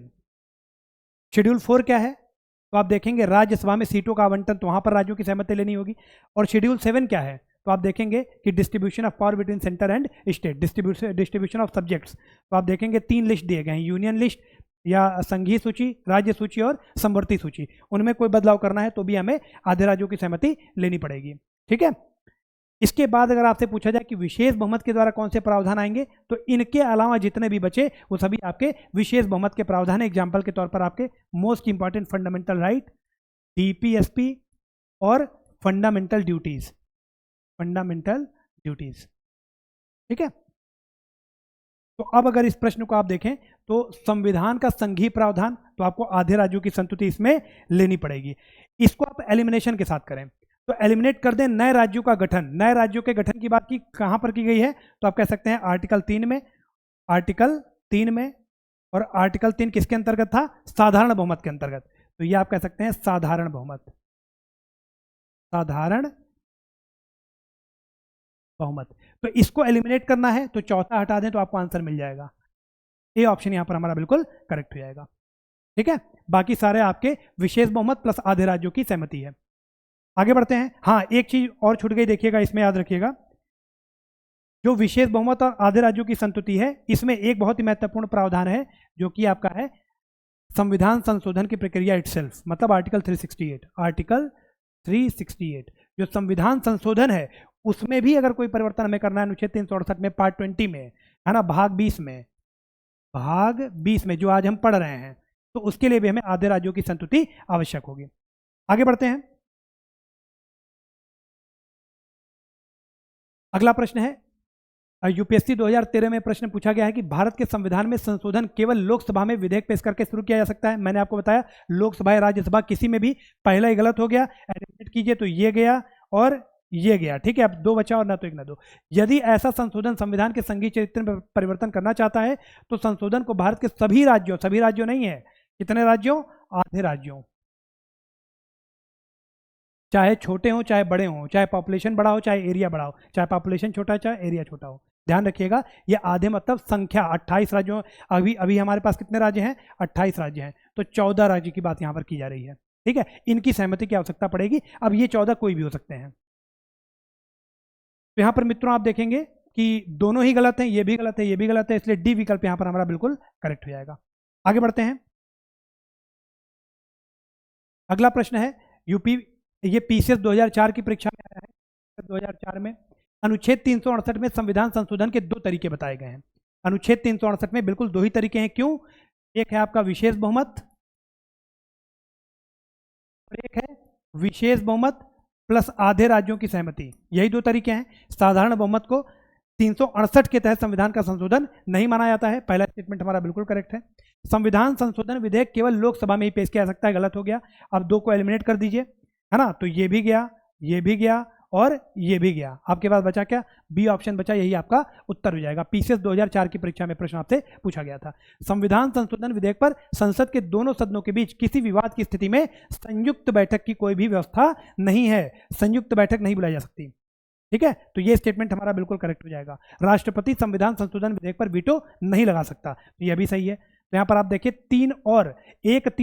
शेड्यूल 4 क्या है? तो आप देखेंगे राज्यसभा में सीटों का आवंटन, तो वहां पर राज्यों की सहमति लेनी होगी। और शेड्यूल 7 क्या है? तो आप देखेंगे कि distribution of power between centre and state, distribution of subjects. तो आप देखेंगे 3 लिस्ट दिए गए हैं, यूनियन लिस्ट या संघीय सूची, राज्य सूची और समवर्ती सूची। उनमें कोई बदलाव करना है तो भी हमें आधे राज्यों की सहमति लेनी पड़ेगी, ठीक है। इसके बाद अगर आपसे पूछा जाए कि विशेष बहुमत के द्वारा कौन से प्रावधान आएंगे, तो इनके अलावा जितने भी बचे वो सभी आपके विशेष बहुमत के प्रावधान है। एग्जाम्पल के तौर पर आपके most important fundamental right, DPSP और फंडामेंटल ड्यूटीज, फंडामेंटल ड्यूटीज, ठीक है। तो अब अगर इस प्रश्न को आप देखें तो संविधान का संघीय प्रावधान, तो आपको आधे राज्यों की संतुति इसमें लेनी पड़ेगी। इसको आप एलिमिनेशन के साथ करें तो एलिमिनेट कर दें नए राज्यों का गठन। नए राज्यों के गठन की बात की कहां पर की गई है? तो आप कह सकते हैं आर्टिकल 3 में, आर्टिकल 3 में। और आर्टिकल 3 किसके अंतर्गत था? साधारण बहुमत के अंतर्गत। तो ये आप कह सकते हैं साधारण बहुमत, साधारण बहुमत। तो इसको एलिमिनेट करना है तो चौथा हटा दें तो आपको आंसर मिल जाएगा। ए ऑप्शन यहां पर हमारा बिल्कुल करेक्ट हो जाएगा, ठीक है। बाकी सारे आपके विशेष बहुमत प्लस आधे राज्यों की सहमति है। आगे बढ़ते हैं। हाँ, एक चीज और छूट गई, देखिएगा, इसमें याद रखिएगा, जो विशेष बहुमत और आधे राज्यों की संतुति है, इसमें एक बहुत ही महत्वपूर्ण प्रावधान है जो कि आपका है संविधान संशोधन की प्रक्रिया इटसेल्फ, मतलब आर्टिकल 368। आर्टिकल 368 जो संविधान संशोधन है उसमें भी अगर कोई परिवर्तन हमें करना है, अनुच्छेद 368 में पार्ट 20 में, है ना, भाग 20 में, भाग 20 में जो आज हम पढ़ रहे हैं, तो उसके लिए भी हमें आधे राज्यों की संतुति आवश्यक होगी। आगे बढ़ते हैं। अगला प्रश्न है यूपीएससी 2013 में प्रश्न पूछा गया है कि भारत के संविधान में संशोधन केवल लोकसभा में विधेयक पेश करके शुरू किया जा सकता है। मैंने आपको बताया लोकसभा या राज्यसभा किसी में भी, पहला ही गलत हो गया, एलिमिनेट कीजिए तो ये गया और ये गया, ठीक है। अब 2 बचा और ना तो 1 ना 2। यदि ऐसा संशोधन संविधान के संघीय चरित्र में परिवर्तन करना चाहता है तो संशोधन को भारत के सभी राज्यों नहीं है, कितने राज्यों, आधे राज्यों, चाहे छोटे हों चाहे बड़े हों, चाहे पॉपुलेशन बड़ा हो चाहे एरिया बड़ा हो, चाहे पॉपुलेशन छोटा हो चाहे एरिया छोटा हो, ध्यान रखिएगा। ये आधे मतलब संख्या 28 राज्यों, अभी हमारे पास कितने राज्य हैं, 28 राज्य हैं, तो 14 राज्य की बात यहाँ पर की जा रही है, ठीक है। इनकी सहमति की आवश्यकता पड़ेगी। अब ये 14 कोई भी हो सकते हैं। तो यहाँ पर मित्रों आप देखेंगे कि दोनों ही गलत हैं, ये भी गलत है, ये भी गलत है, इसलिए डी विकल्प यहाँ पर हमारा बिल्कुल करेक्ट हो जाएगा। आगे बढ़ते हैं। अगला प्रश्न है यूपी, ये पीसीएस 2004 की परीक्षा में आया है। 2004 में अनुच्छेद 368 में संविधान संशोधन के 2 तरीके बताए गए हैं। अनुच्छेद 368 में बिल्कुल 2 ही तरीके हैं। क्यों? एक है आपका विशेष बहुमत और एक है विशेष बहुमत प्लस आधे राज्यों की सहमति, यही 2 तरीके हैं। साधारण बहुमत को 368 के तहत संविधान का संशोधन नहीं माना जाता है। पहला स्टेटमेंट हमारा बिल्कुल करेक्ट है। संविधान संशोधन विधेयक केवल लोकसभा में ही पेश किया जा सकता है, गलत हो गया। अब 2 को एलिमिनेट कर दीजिए, है ना, तो ये भी गया, ये भी गया और ये भी गया। आपके पास बचा क्या, बी ऑप्शन बचा, यही आपका उत्तर हो जाएगा। पीसीएस 2004 की परीक्षा में प्रश्न आपसे पूछा गया था। संविधान संशोधन विधेयक पर संसद के दोनों सदनों के बीच किसी विवाद की स्थिति में संयुक्त बैठक की कोई भी व्यवस्था नहीं है, संयुक्त बैठक नहीं बुलाई जा सकती, ठीक है। तो ये स्टेटमेंट हमारा बिल्कुल करेक्ट हो जाएगा। राष्ट्रपति संविधान संशोधन विधेयक पर वीटो नहीं लगा सकता, तो यह भी सही है। तो यहाँ पर आप देखिए 3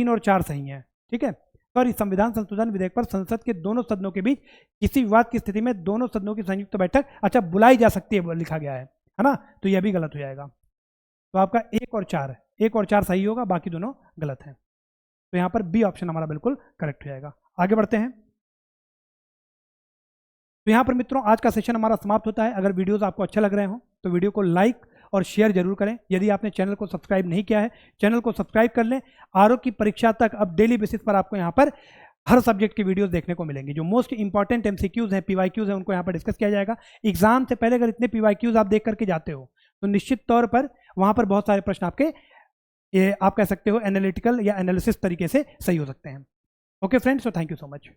और 4 सही है, ठीक है। सॉरी, संविधान संशोधन विधेयक पर संसद के दोनों सदनों के बीच किसी विवाद की स्थिति में दोनों सदनों की संयुक्त बैठक अच्छा बुलाई जा सकती है लिखा गया है ना, तो यह भी गलत हो जाएगा। तो आपका 1 और 4 सही होगा, बाकी दोनों गलत हैं। तो यहाँ पर बी ऑप्शन हमारा बिल्कुल करेक्ट हो जाएगा। आगे बढ़ते हैं। तो यहाँ पर मित्रों आज का सेशन हमारा समाप्त होता है। अगर वीडियोस आपको अच्छा लग रहे हो तो वीडियो को लाइक और शेयर जरूर करें। यदि आपने चैनल को सब्सक्राइब नहीं किया है, चैनल को सब्सक्राइब कर लें। आरओ की परीक्षा तक अब डेली बेसिस पर आपको यहाँ पर हर सब्जेक्ट की वीडियोस देखने को मिलेंगी। जो मोस्ट इंपॉर्टेंट एमसीक्यूज हैं, पीवाईक्यूज हैं, उनको यहाँ पर डिस्कस किया जाएगा। एग्जाम से पहले अगर इतने पीवाईक्यूज आप देख करके जाते हो तो निश्चित तौर पर वहाँ पर बहुत सारे प्रश्न आपके आप कह सकते हो एनालिटिकल या एनालिसिस तरीके से सही हो सकते हैं। Okay friends, so thank you so much.